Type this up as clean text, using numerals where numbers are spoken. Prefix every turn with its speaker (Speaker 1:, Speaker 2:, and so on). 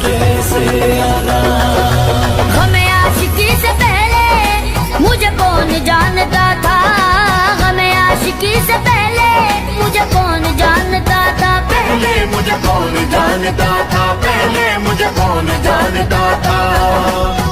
Speaker 1: कैसे आना।
Speaker 2: हमें आशिकी से पहले मुझे कौन जानता था, हमें आशिकी से पहले मुझे कौन जानता था,
Speaker 1: पहले मुझे कौन जानता था, पहले मुझे कौन जानता था।